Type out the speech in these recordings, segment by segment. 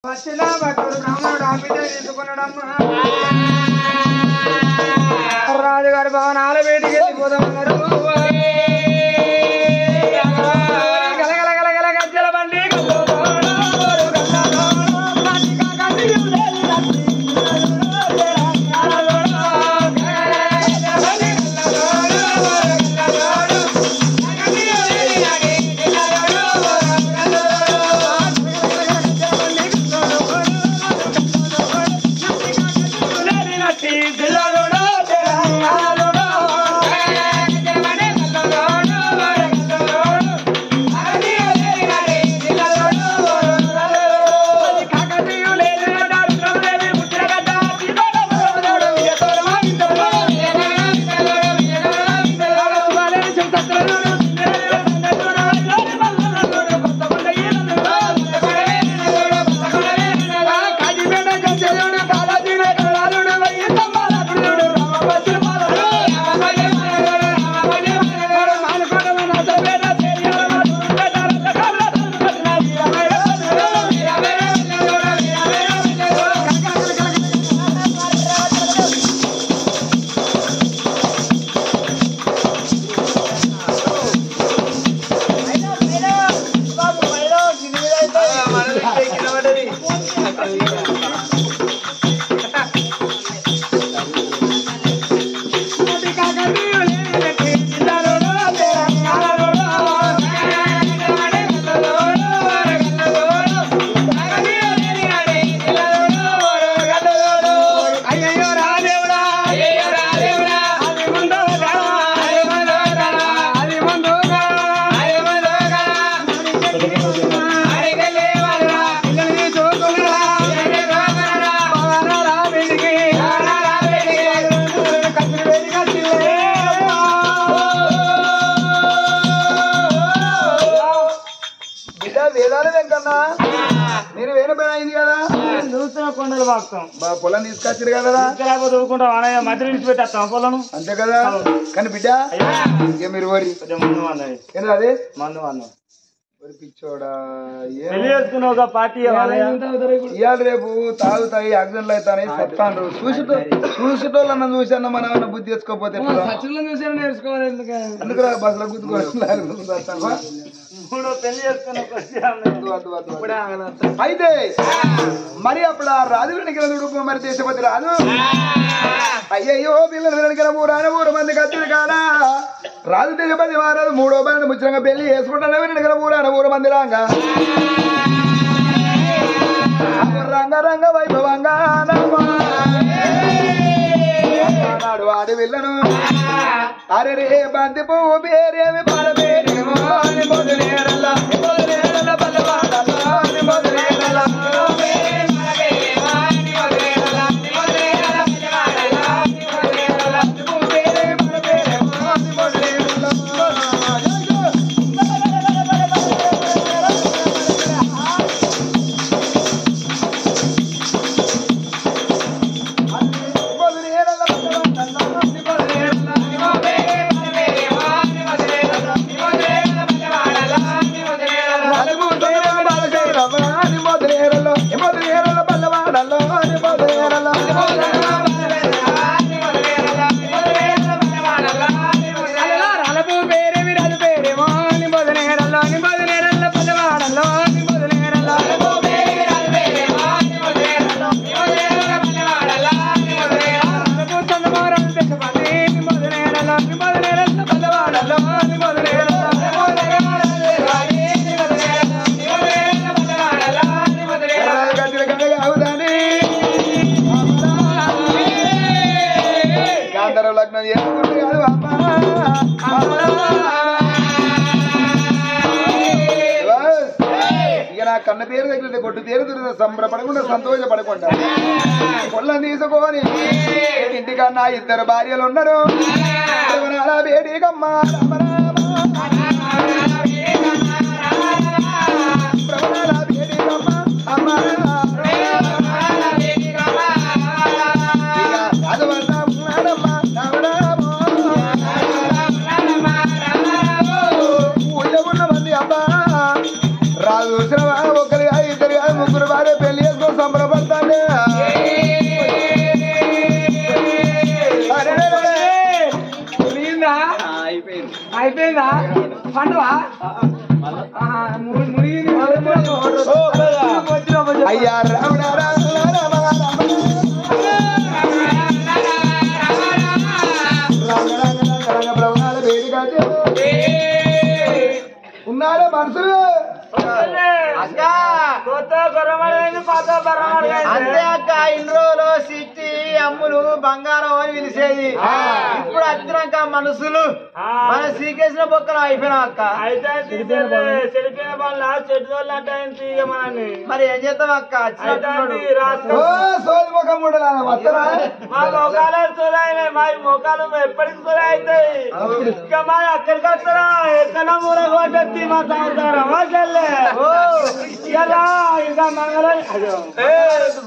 వచ్చిన భక్తుడు బ్రాహ్మణుడు ఆపిట తీసుకున్నాడమ్మా రాజుగారి భవనాల వేటికి వెళ్ళిపోదామన్నారు గలగలగలగల గజ్జల బండి పొలం తీసుకొచ్చారు కదా మధ్య నుంచి పెట్టేస్తాం పొలం అంతే కదా కానీ బిడ్డ ఇక మీరు వరి ఏంటో అదే మందు మందు వరి పిచ్చోడా ఒక పార్టీ ఇవాళ రేపు తాగుతాయి యాక్సిడెంట్లు అవుతాయి చెప్తాండ్రు చూసేటోళ్ళన్న చూసాన్న మనం ఏమన్నా బుద్ధి తెచ్చుకోకపోతే నేర్చుకోవాలి అందుకు బస్సులో గుర్తుకోవాలి అయితే మరి అప్పుడు ఆ రాజు వెనకలు మరి దేశపతి రాజు అయ్యయ్యో పిల్లలు వెనకల ఊరు మంది కత్తిరి కాదా రాజు దేశపతి మహారాజు మూడో బాగా ముచ్చంగా పెళ్లి వేసుకుంటాను వెనకల ఊరు మంది రాంగా రంగ రంగ వైభవంగా నాడు ఆడి వెళ్ళను అరే రే బంతి పువ్వు పేరేమి పడబేరేమో మొదలేరల్లా కన్న పేరు దగ్గర కొట్టు తీరు సంబరపడకుండా సంతోషపడకుండా పొలం తీసుకొని ఇంటికన్నా ఇద్దరు భార్యలు ఉన్నారు వేడికమ్మ రాజు ఒకరి ఇద్దరు ముగ్గురు భార్య పెళ్లి అయిపోయిందా పండువా అయ్యా ఉన్నాడే మనుషులు అంతే అక్క ఇన్ని రోజులు సిట్టి అమ్ములు బంగారం అని పిలిచేది ఇప్పుడు వచ్చినాక మనుషులు మన శ్రీకృష్ణ బొక్కలు అయిపోయినా అక్క చెడిపోయిన వాళ్ళ చెట్టు వాళ్ళు అంటే మనల్ని మరి ఏం చేద్దాం అక్క సోది ముఖం కూడా వస్తారా మా మొఖాలు చూడాలి మా మొఖాలు ఎప్పటికి కూడా అవుతాయి ఇంకా మా అక్కడికి వస్తారా ఎక్కడ మూలకు పడ్డది మా సంవత్సరం ఇలా ఇంకా మంగళ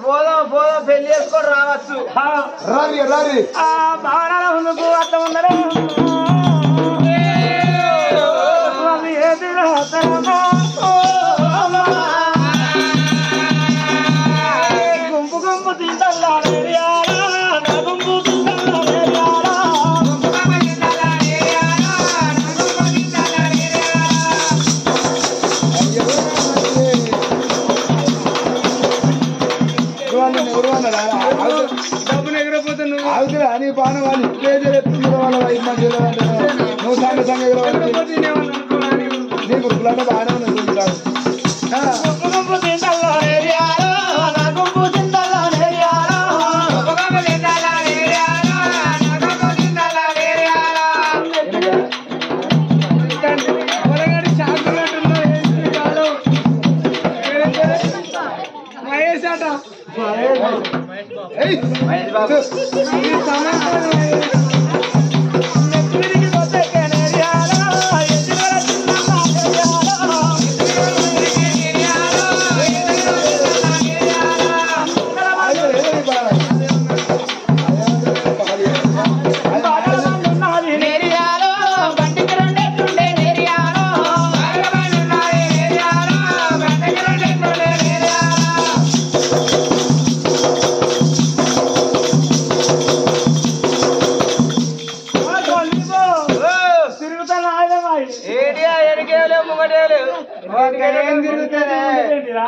పోదాం పోదాం పెళ్లి చేసుకొని రావచ్చు రారి రారి భవనాల ముందుకు అట్లా ఉందరే ఏది గుంపు గుంపు తింటల్లా గుంపు డబ్బులు ఎగరపోతే నువ్వు అవుతురా నీ పాన వాళ్ళు ప్లేజర్ ఎత్తున్నారు వాళ్ళ వైపు మధ్యలో నువ్వు సంగ సంగ నీ గురుకులంటే బాగానే ఉన్నది గుంపు తింటల్లా మహేష్ అట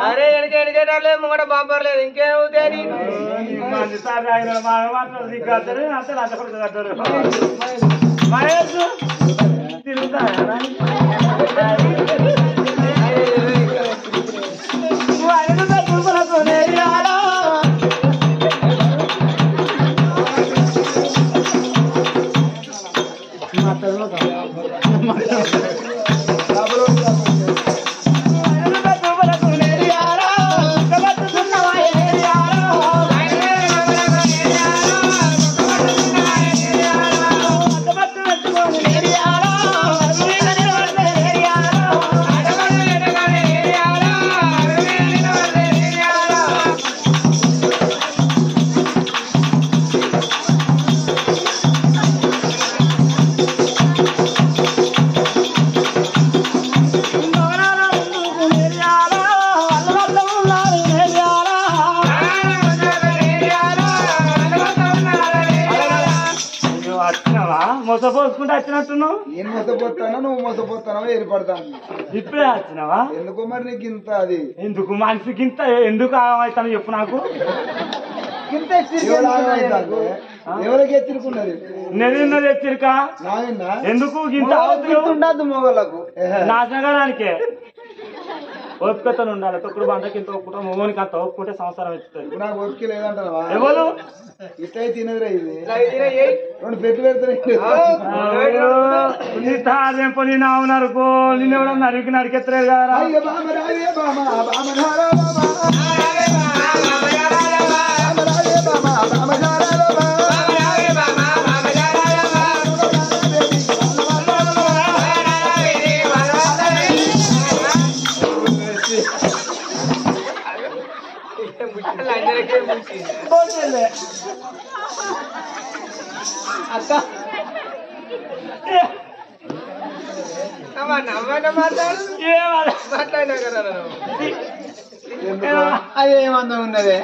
అరే ఎనకేటలే ముంగట బాంపర్లేదు ఇంకేమవుతాయి మహేష్ తిరుగుతా మోసపోసుకుంటే వచ్చినట్టున్నావు నేను మోసపోతానా నువ్వు మోసపోతానో ఏర్పడతాను ఇప్పుడే వచ్చినావా ఎందుకు మరి నీకు ఇంత అది ఎందుకు మనిషికి ఇంత ఎందుకు అవుతాను చెప్పు నాకు ఎవరికి హెచ్చరికున్నది నెరిన్న హెచ్చరిక నాయన ఎందుకు ఇంత ఉండద్దు మొగలకు నాశనగానానికే ఓపికతో ఉండాలి తొక్కుడు బండకి ఇంత ఒప్పుకుంటాం మొగోనికి అంత ఒప్పుకుంటే సంవత్సరం ఎత్తుతుంది నాకు ఓపిక లేదంటావా ఎవరు ఇట్లా తినదురా ఇది రెండు పెట్టు పెడతారు నీ నావునరుకో నిన్ను ఎవడో నరికి నరికెత్తలేదు కదా అక్క మాట్లాడినా కదా అదేమందం ఉన్నదే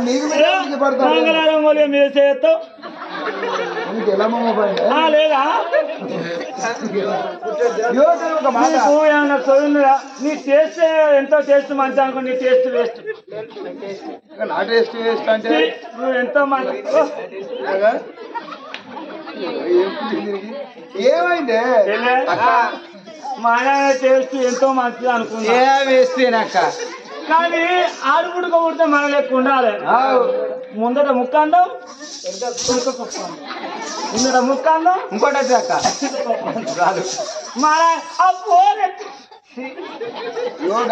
నీకు పడతాడు మంగళవారం మూలిగా మీరు చేయొద్దు నీకు ఎలా పోయిందా లేదా ఒక మాట నీకు ఏమన్నా చదువుందా నీ టేస్ట్ ఎంతో టేస్ట్ మంచి అనుకో నీ టేస్ట్ వేస్ట్ నా టేస్ట్ వేస్ట్ అంటే నువ్వు ఎంతో మంచి ఏమైంది మా ఆయన టేస్ట్ ఎంతో మంచిది అనుకున్నా వేస్తేనక్క కానీ ఆడుపుడుక పుడితే మన లెక్క ఉండాలి ముందట ముక్కండం ముందట ముక్కండం ఇంకోటి అక్క మన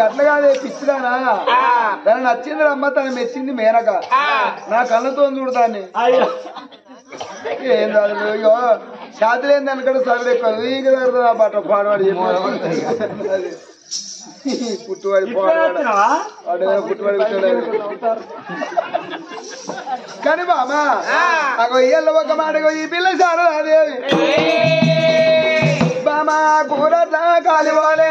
అట్లా కాదే పిచ్చిదానా దాన్ని నచ్చింది అమ్మ తను మెచ్చింది మేనక నా కళ్ళతో చూడదాన్ని అయ్యో ఏం కాదు ఇగో శాతలేంది అనుకుంటే సరే ఎక్కువ ఈగ ఆ బట్ట పాడవాడు పుట్టువాడి పుట్టువాడి కానీ బామా అగో ఇయ్యల్ల ఒక మాట ఈ పిల్ల సారా అదేవి బామా కూర కాలిపోలే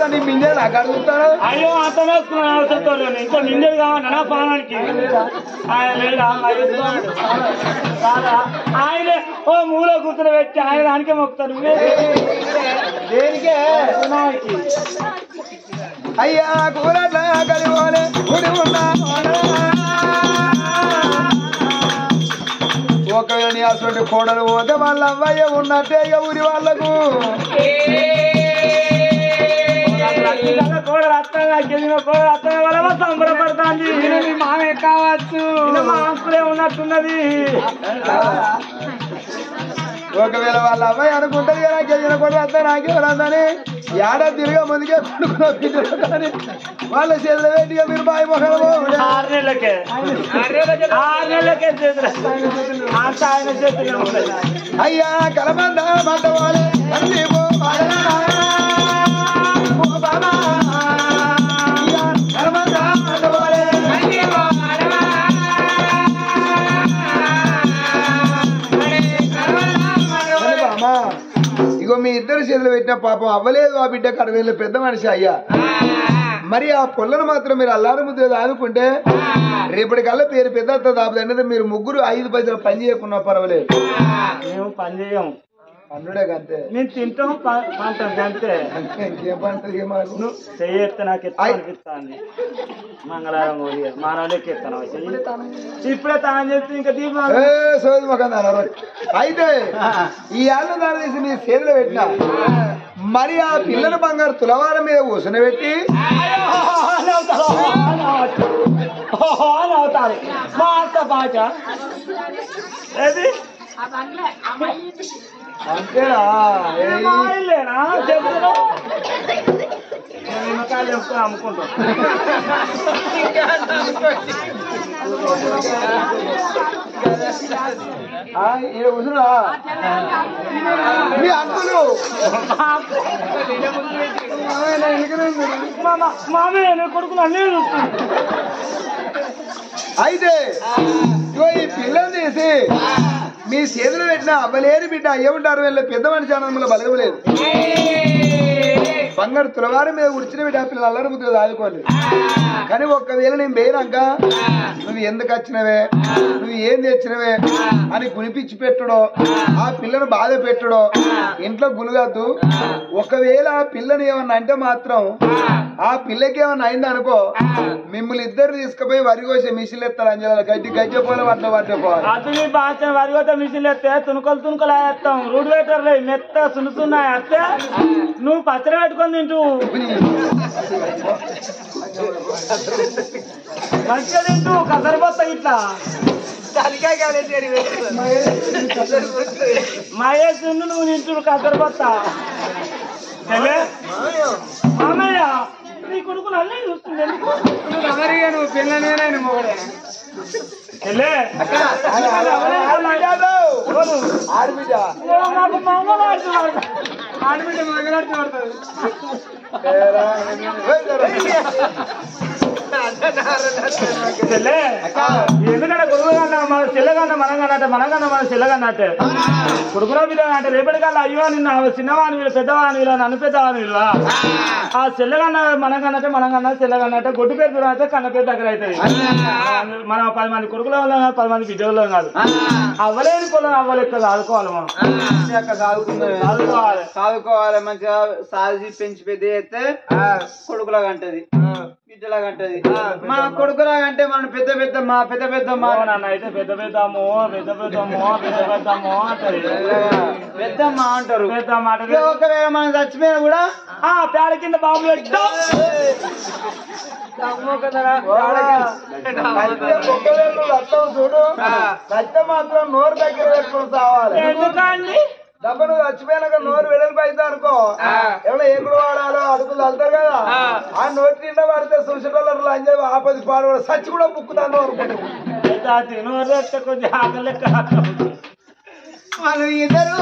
నీ మింజే నాకు అడుగుతాను అయ్యో అతను వేసుకున్నాను ఇంకా నిండేది కావాలి నా పానానికి ఆయన లేడా కాదా ఆయనే ఓ మూల కూతురు పెట్టి ఆయన దానికే మొక్కుతారు దేనికే అయ్యా కూర కలిపోలే ఉడి ఉన్నా ఒకవేళ నీ అసలు కోడలు పోతే వాళ్ళ అవ్వయ్య ఉన్నట్టే ఇక ఊరి వాళ్ళకు సంబరపడుతుంది మామే కావచ్చు మా అంకులే ఉన్నట్టున్నది ఒకవేళ వాళ్ళ అబ్బాయి అనుకుంటది కదా గెలిచిన కూడా అంతా నాకే రాదని ఏడా తిరిగా ముందుకే కొనుక్కున్న పిల్లలు కానీ వాళ్ళ చేతులు వేటిగా మీరు బాయి మొక్కలు 6 నెలలకే 6 నెలలకే చేతులు అంత ఆయన చేతులు ఉంటాయి అయ్యా కలబంద మంటవాలే ఇగో మీ ఇద్దరు చేతులు పెట్టిన పాపం అవ్వలేదు ఆ బిడ్డ కడవేళ్ళు పెద్ద మనిషి అయ్యా మరి ఆ పొల్లను మాత్రం మీరు అల్లారు ముద్ద ఆదుకుంటే రేపటికల్లా పేరు పెద్ద దాపుదంటే మీరు ముగ్గురు 5 పైసలు పని చేయకున్నా పర్వాలేదు మేము పని చేయము పండుడే అంతే మేము తింటాం పంటాం అంతే ఇంకేం పంటది నువ్వు చెయ్యేస్తే నాకు ఎత్తా అనిపిస్తాను మంగళవారం మానవులకి ఎత్తాను ఇప్పుడే తాను చెప్తే ఇంకా దీపం సోది మొక్క అయితే ఈ ఆళ్ళ దాని తీసి నీ చేతిలో పెట్టిన మరి ఆ పిల్లల బంగారు తులవారం మీద కూర్చుని పెట్టి అవుతారు మా అంత పాట ఏది అంతేనా ఇల్లేనా చెప్తున్నా నిమ్మకాయలు చెప్తున్నా అమ్ముకుంటాం ఈడ కూర్చున్నా మీ అంకులు మామయ్య కొడుకులు అన్నీ చూస్తున్నా అయితే ఇగో ఈ పిల్లలు తీసి మీ చేతులు పెట్టిన అవ్వలేని బిడ్డ ఏముంటారు వీళ్ళ పెద్ద మనిషి ఆనందంలో బలగలేదు బంగారు తులవారం మీద ఉడిచిన బిడ్డ పిల్లలు అల్లరి ముద్దు దాదుకోండి కానీ ఒక్కవేళ నేను పోయినాక నువ్వు ఎందుకు వచ్చినవే నువ్వు ఏం తెచ్చినవే అని గునిపించి పెట్టడో ఆ పిల్లను బాధ పెట్టడో ఇంట్లో గులుగద్దు ఒకవేళ ఆ పిల్లని ఏమన్నా అంటే మాత్రం ఆ పిల్లకి ఏమన్నా అయింది అనుకో మిమ్మల్ని ఇద్దరు తీసుకుపోయి వరి కోసే మిషన్లు ఎత్తారు అంజల గడ్డి గడ్డి పోలే పట్టుకోవాలి అది బాగా వరి కోసే మిషన్లు ఎత్తే తునుకలు వేస్తాం రూడ్ వేటర్లే మెత్త సున్నుతున్నాయి అత్తే నువ్వు పచ్చడి పెట్టుకొని తింటూ మంచిగా తింటూ కసరిపోతా ఇట్లా మహేష్ నువ్వు తింటూ కసరిపోతా మామయ్య నీ కొడుకులు అన్నీ చూస్తుంది నువ్వు పిల్లనేనా మొగడే ఆడబిడ్డ నాకు మంగళ ఆడబిడ్డ మగనాడు పడుతుంది ఎందుకంటే కొడుకు కన్నా మన చెల్లెకన్నా మనం కన్నట్టే మనం కన్నా మన చెల్లెకన్నట్టే కొడుకులో మీద అంటే రేపటి కల్లా అయ్యో నిన్న చిన్నవాని వీళ్ళు పెద్దవాని వీళ్ళు నన్ను పెద్దవాని వీళ్ళు ఆ చెల్లెకన్నా మనం కన్నట్టే మనం కన్నా చెల్లెకన్నట్టే గొడ్డు పేరు దూరం అయితే కన్న పేరు దగ్గర అవుతుంది మనం 10 మంది కొడుకులో ఉన్నాం కాదు 10 మంది బిడ్డలో కాదు అవ్వలేని పొలం అవ్వలేక చదువుకోవాలి మనం చదువుకోవాలి మంచిగా సాధి పెంచి పెద్ద అయితే కొడుకులాగా అంటది బిడ్డలాగా అంటది మా కొడుకులాగా అంటే మనం పెద్ద పెద్దమ్మా నన్ను అయితే పెద్దమ్మో అంటది పెద్దమ్మ అంటారు పెద్దమ్మ ఒకవేళ మనం చచ్చిపోయినా కూడా పేడ కింద బాబు పెట్టాం చూడు సత్య మాత్రం నోరు దగ్గర పెట్టుకుని సావాలి ఎందుకండి డబ్బు నువ్వు చచ్చిపోయినాక నోరు వెడల్పు అయితే అనుకో ఎవరో ఎగుడు వాడాలో అడుగులు వెళ్తారు కదా ఆ నోటి నిండా పడితే చూసేటోళ్ళు అని చెప్పి ఆపది పాడు సచ్చి కూడా ముక్కుతాను అనుకుంటున్నాను కొంచెం ఆకలి వాళ్ళు ఇద్దరు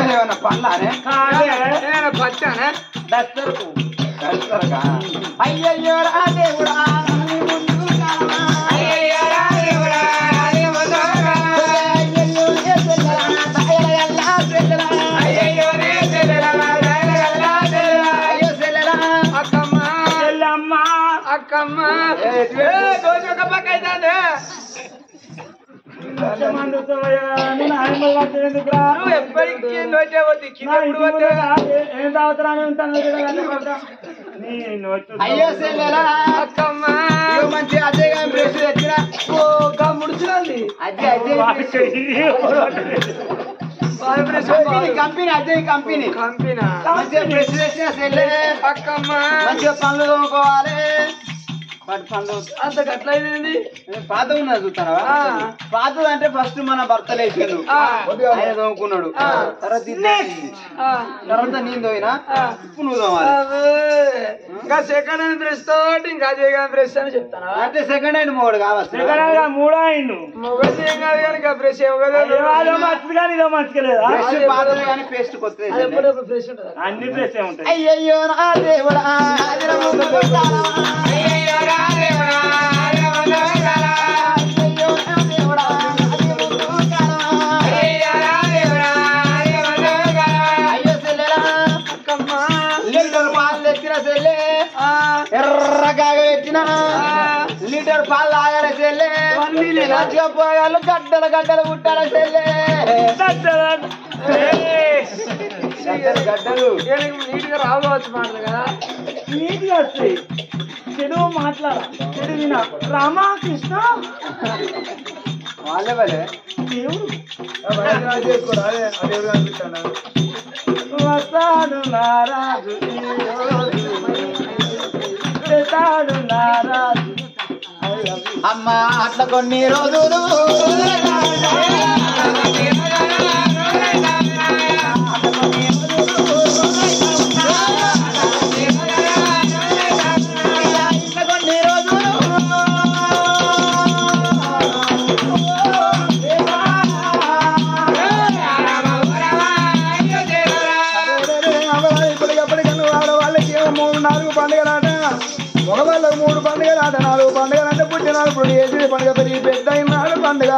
ఏమన్నా పండ్లానే పచ్చానే అయ్యయ్యో రా దేవుడా అక్కమ్మ ఎప్పటికీ అయ్యో సెల్లెలా అక్కమ్మ మంచి అజయ్ గారి బ్రష్ తెచ్చిన ముడుచుంది కంపెనీ అజయ్ కంపెనీ మంచిగా బ్రష్ తెచ్చిన సెల్లె అక్కమ్మ మంచిగా పనులు తోముకోవాలి అంత గట్లయింది పాత ఉన్నది చూస్తారా పాతది అంటే ఫస్ట్ మన భర్త లేచాడు ఆయన తోముకున్నాడు తర్వాత నేను తోయినా ఇప్పుడు నువ్వు తోమాలి ఇంకా సెకండ్ హ్యాండ్ బ్రష్ తోటి ఇంకా అజయ్ గారి బ్రష్ అని చెప్తాను అంటే సెకండ్ హ్యాండ్ మొగడు కావాలి మూడో అయిండు మొగడు ఏం కాదు కానీ ఇంకా బ్రష్ బ్రష్ పాతది కానీ పేస్ట్ కొత్తది అన్ని బ్రష్ ఉంటాయి అయ్యయ్యో నా దేవుడా ఎర్రగా పెట్టిన లీటర్ పాలు తాగాలి చెల్లె మంచిగా పోయాలి గడ్డలు పుట్టాలి చెల్లె గడ్డలు నీట్గా రావచ్చు మాటలు కదా నీట్గా వస్తాయి చెడు మాట్లాడ చెడు వినా రామకృష్ణ వాళ్ళే వాళ్ళే దేవుడు వస్తాడు నారాజు అమ్మ అట్లా కొన్ని రోజులు మగవాళ్ళకు 3 పండుగలు ఆట 4 పండుగలు అంటే పుట్టినాడు చేసేది పండుగ పెరిగి పెద్ద అయినాడు పండుగ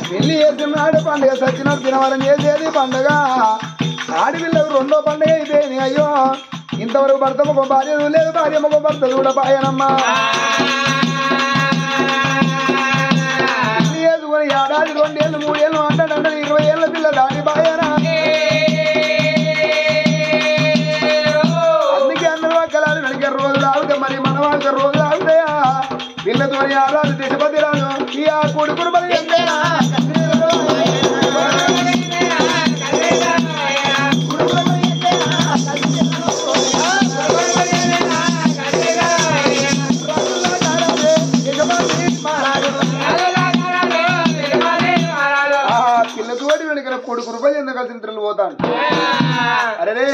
పెళ్లి చేస్తున్నాడు పండుగ సచ్చినాడు తినవరం చేసేది పండుగ ఆడపిల్లకు 2వ పండుగ అయిపోయింది అయ్యో ఇంతవరకు భర్త ఒక భార్య లేదు భార్య ఒక భర్త కూడా పాయనమ్మా పెళ్లి చేసుకుని ఏడాది 2 ఏళ్ళు 3 ఏళ్ళు అంటాడు 20 ఏళ్ళ పిల్ల దాడి పాయనా రోజులు ఆగుతాయి మరి మనవాళ్ళకి రోజులు ఆగుతాయా వీళ్ళతో ఆరాలు దేశపతి రాదు ఈ ఆ కొడుకును బలి పిల్లతోటి వెనుక కొడుకు రూపాయలు ఎందుకు కలిసి ఇతరులు పోతాను అరే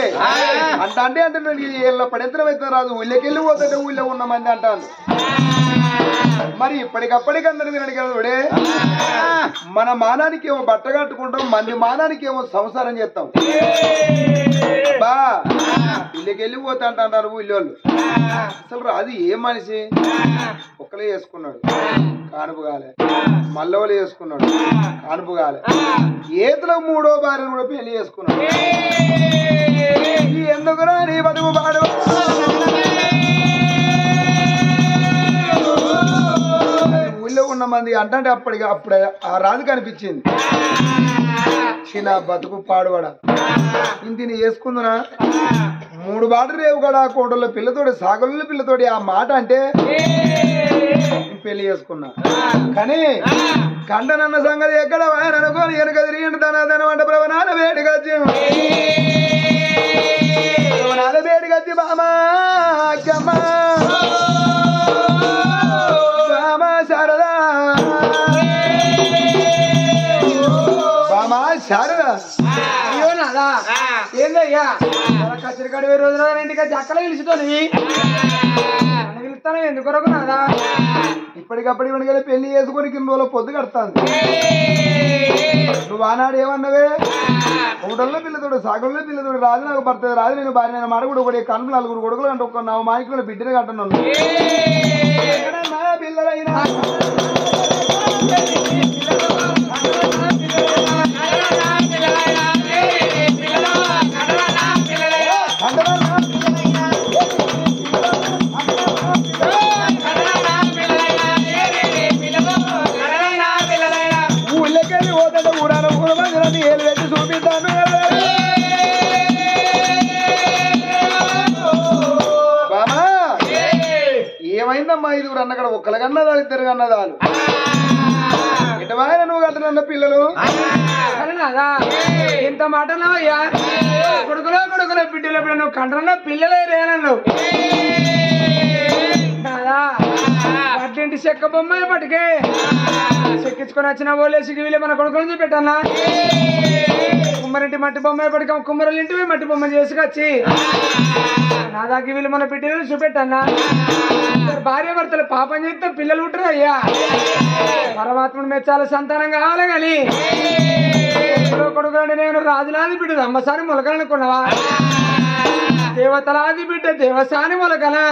అంటే ఏళ్ళ పడెత్తనం అయితే రాదు ఊళ్ళకెళ్ళి పోతుంటే ఊళ్ళో ఉన్న మంది అంటాను మరి ఇప్పటికప్పటికి అందరు వినడికే మన మానానికి ఏమో బట్ట కట్టుకుంటాం మంది మానానికి ఏమో సంసారం చేస్తాం బా ఊళ్ళకెళ్ళి పోతా అంటారు ఊళ్ళోళ్ళు అసలు అది ఏ మనిషి ఒక్కలే చేసుకున్నాడు కానుపు కాలే మల్లవలు చేసుకున్నాడు కానుపు కాలే ఏతలో 3వ భార్యను కూడా పెళ్లి చేసుకున్నాడు ఎందుకు నీ బతుకు పాడు ఊళ్ళో ఉన్న మంది అంటే అప్పుడే ఆ రాజు కనిపించింది చిన్న బతుకు పాడువాడ ఇంటిని వేసుకుందునా 3 బాటలు రేవు కదా కోటల్లో పిల్లతోటి సాగల పిల్లతోటి ఆ మాట అంటే పెళ్లి చేసుకున్నా కానీ కండనన్న సంగతి ఎక్కడ ఆయన అనుకోని వెనక తిరిగి తన వంట ప్రవణాల వేడిగచ్చి ప్రవణాల వేడిగచ్చి బామా శారదా బామా శారదా అయ్యో నాదా ఏందయ్యా కచ్చరికాడు 20 రోజుల ఇంటికి చక్కలు పిలుచుతోని పిలుస్తాను ఎందుకొరకు నాదా ఇప్పటికప్పుడు ఇవన్నీ పెళ్లి చేసుకుని కింద రోజులు పొద్దు కడతాను నువ్వు ఆనాడు ఏమన్నావే ఒకటల్లో పిల్లతోడు సాగల్లో పిల్లతోడు రాజు నాకు భర్త రాజు నేను భార్య నేను మాట కూడా ఒకటి కనుపు 4 కొడుకులు అంటే ఒక 9 మాయకులు బిడ్డలు కట్టను పిల్లలైనా ఊళ్ళకెళ్ళి పోతాడు ఊరాన ఊరమంది ఏళ్ళు పెట్టి చూపిస్తాను బామా ఏమైందమ్మా 5 అన్నక్కడ ఒక్కల కన్నదాలు 2 కన్నదాలు ఎటవాయన నువ్వు కట్టనన్న పిల్లలు ఇంత మాట అయ్యా కొడుకులో బిడ్డలు నువ్వు కంటన్నా పిల్లలే రేనన్ను అట్లాంటి చెక్క బొమ్మలు పట్టుకే చెక్కించుకొని వచ్చిన ఓలేసికి వీళ్ళే మన కొడుకుని చూపెట్టన్నా కుమ్మరింటి మట్టి బొమ్మ పట్టుక కుమ్మరుల ఇంటివి మట్టి బొమ్మ చేసుకొచ్చి నా దాకి వీళ్ళు మన బిడ్డలు చూపెట్టన్నా భార్య భర్తలు పాపం చేస్తే పిల్లలు ఉంటారు అయ్యా పరమాత్ముడు మెచ్చాల సంతానం కావాలి కానీ కొడుకు నేను రాజులాది బిడ్డ అమ్మసాని మొలకలనుకున్నావా దేవతలాది బిడ్డ దేవసాని మొలకనా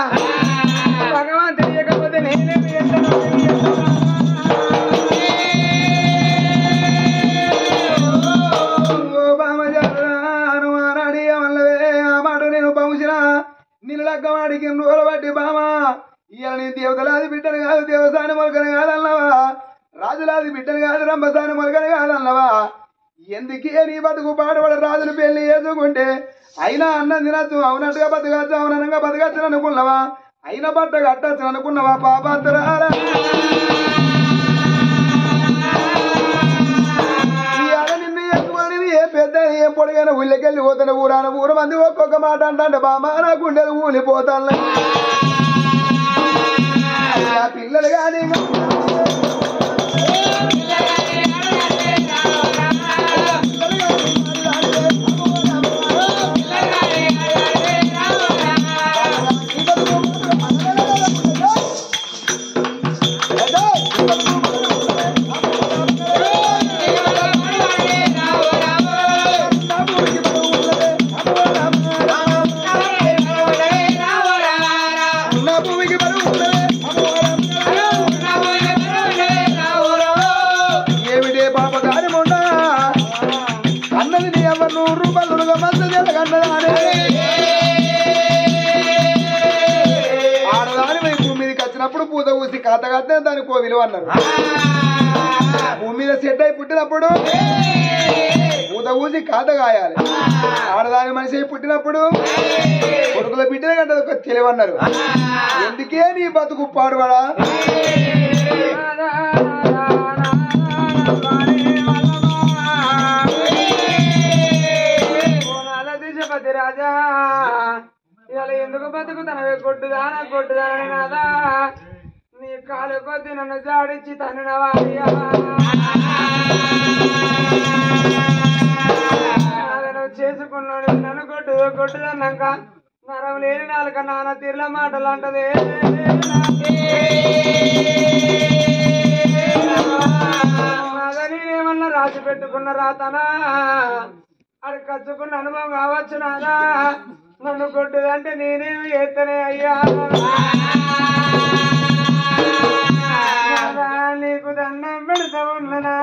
భగవాన్ తెలియకపోతే నేనేమి నేను పంచిన నిన్ను లగ్గమాడికి రోజులు బట్టి బామా ఇవాళ నేను దేవతలాది బిడ్డను కాదు దేవసాని మొలకను కాదన్నవా రాజులాది బిడ్డను కాదు రంభసాని మొలకను కాదన్నవా ఎందుకే నీ బతుకు పాడుబడ రాజులు పెళ్లి చేసుకుంటే అయినా అన్నం తినచ్చు అవునట్టుగా బతకచ్చు అవునంగా బతకచ్చు అనుకున్నావా అయినా బట్ట కట్టచ్చు అనుకున్నావా పాపాత్తరారా నిన్ను ఎక్కువని ఏ పెద్ద ఏ పొడిగైనా ఊళ్ళకెళ్ళి పోతాను ఊరాన ఊరు మంది ఒక్కొక్క మాట అంటే బామా నా గుండెలు ఊలిపోతాను పిల్లలు కానీ పూత ఊసి కాతగాతే దానికి విలువ అన్నారు. భూమి మీద సెట్ అయి పుట్టినప్పుడు పూత ఊసి కాత కాయాలి. ఆడదాని మనిషి అయి పుట్టినప్పుడు కొడుకుల బిడ్డల గంట ఒక తెలివన్నారు. ఎందుకే నీ బతుకు పాడుబడా రాజా ఇవాళ ఎందుకు బతుకుతానవే కొట్టుదానని నాదా నీ కాలు కొద్ది నన్ను జాడించి తన్నవా నువ్వు చేసుకున్నాడు నన్ను కొట్టుదన్నాక నరం లేని నాలుక నాన్న తీర్ల మాటలు అంటదే నేనేమన్నా రాసి పెట్టుకున్న రాతనా అది కచ్చుకున్న అనుభవం కావచ్చు నాదా నన్ను కొట్టుదంటే నేనేమి చేస్తనే అయ్యా నీకు దండం పెడతా ఉన్ననా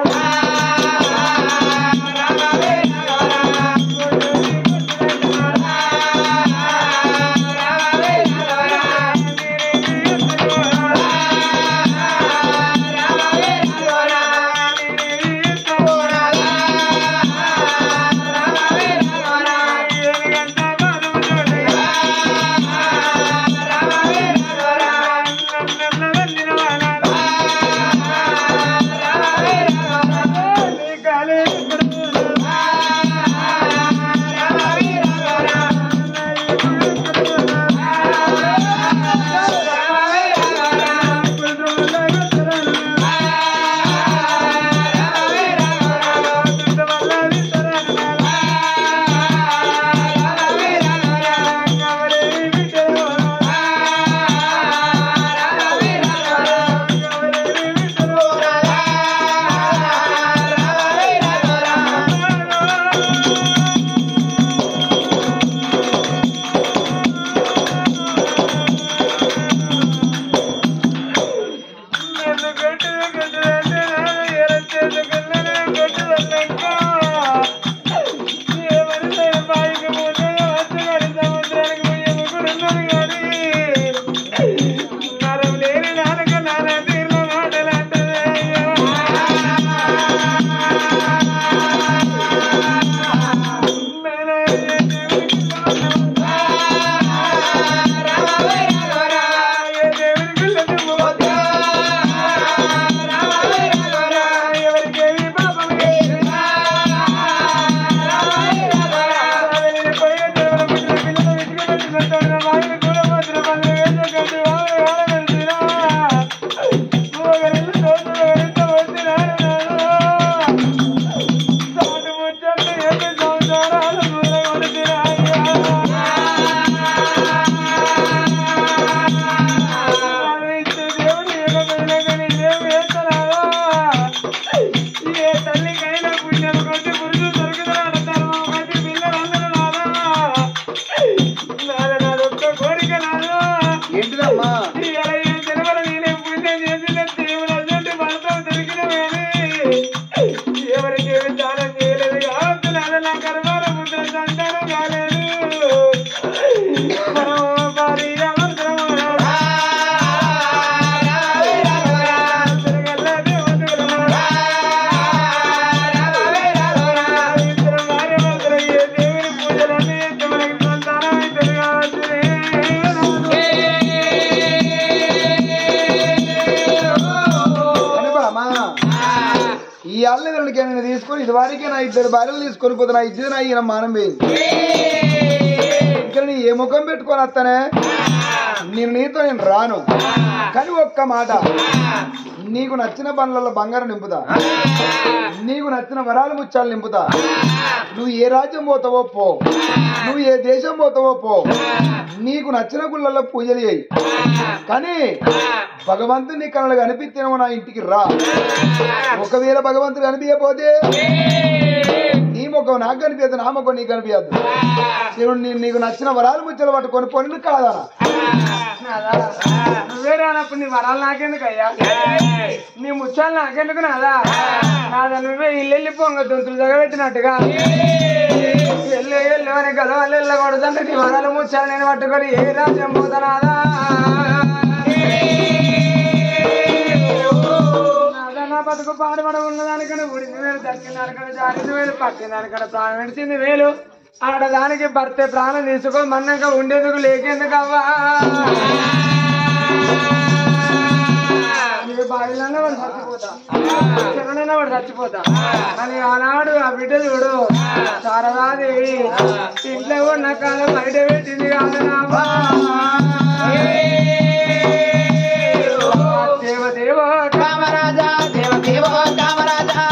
ఈ అల్లెదరికి తీసుకొని ఇది వారికి నా ఇద్దరు భార్యలు తీసుకొని పోతున్నా ఇద్దరు నా ఈయన మానం పోయింది. ఇక్కడ నీ ఏ ముఖం పెట్టుకొని వస్తానే నేను నీతో నేను రాను. కానీ ఒక్క మాట నీకు నచ్చిన పనులలో బంగారం నింపుతా, నీకు నచ్చిన వరాలు ముత్యాలు నింపుతా. నువ్వు ఏ రాజ్యం పోతావో పో, నువ్వు ఏ దేశం పోతావో పో, నీకు నచ్చిన గుళ్ళల్లో పూజలు చేయి. కానీ భగవంతుని కళలు కనిపిస్తేనేమో నా ఇంటికి రా. ఒకవేళ భగవంతుడు కనిపించకపోతే నీ ముఖం నాకు కనిపించదు, నా ముఖం నీకు కనిపించద్దు. నీకు నచ్చిన వరాలు ముచ్చలు పట్టుకొని పొన్ను కాదా? నువ్వే రానప్పుడు నీ వరాలు నాకెందుకయ్యా, నీ ముచ్చాలు నాకెందుకు నాదా? నాదా నువ్వే ఇల్లు పొంగ దొంతులు తగబెట్టినట్టుగా ఎల్లు అని గలవాళ్ళు వెళ్ళకూడదంటే నీ వరాలు ముచ్చాలు నేను పట్టుకొని ఏ రాజ్యం పోతానాదా? నా బతుకు పాడుపడ ఉన్నదానికన్నా ఉడిని వేలు దక్కిన దానికన్నా జారిన వేలు పట్టిన దానికన్నా ప్రాణం విడిచింది వేలు. ఆడదానికి భర్తే ప్రాణం తీసుకో మన్నాక ఉండేందుకు లేకేందుకు అవ్వా? బావిలన్నా వాడు చచ్చిపోతా, చెరువులైనా వాడు చచ్చిపోతా అని ఆనాడు ఆ బిడ్డ చూడు శారదాదేవి ఇంట్లో ఉన్న కాలం బయట పెట్టింది కాదు నావా? దేవదేవ కామరాజా దేవదేవ కామరాజా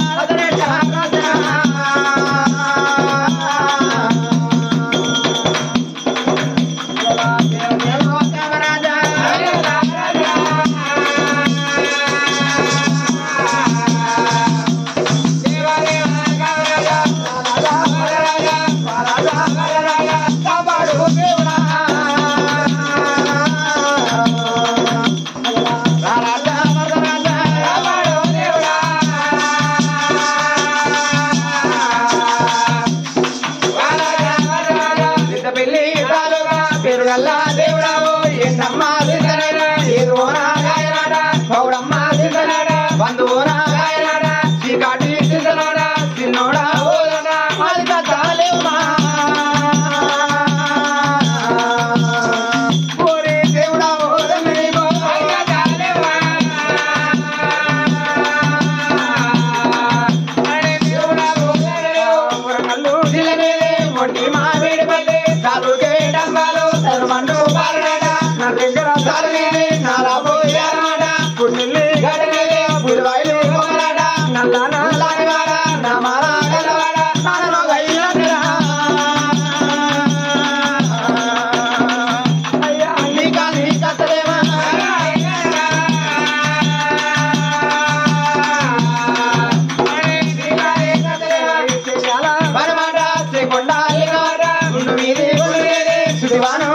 శివాను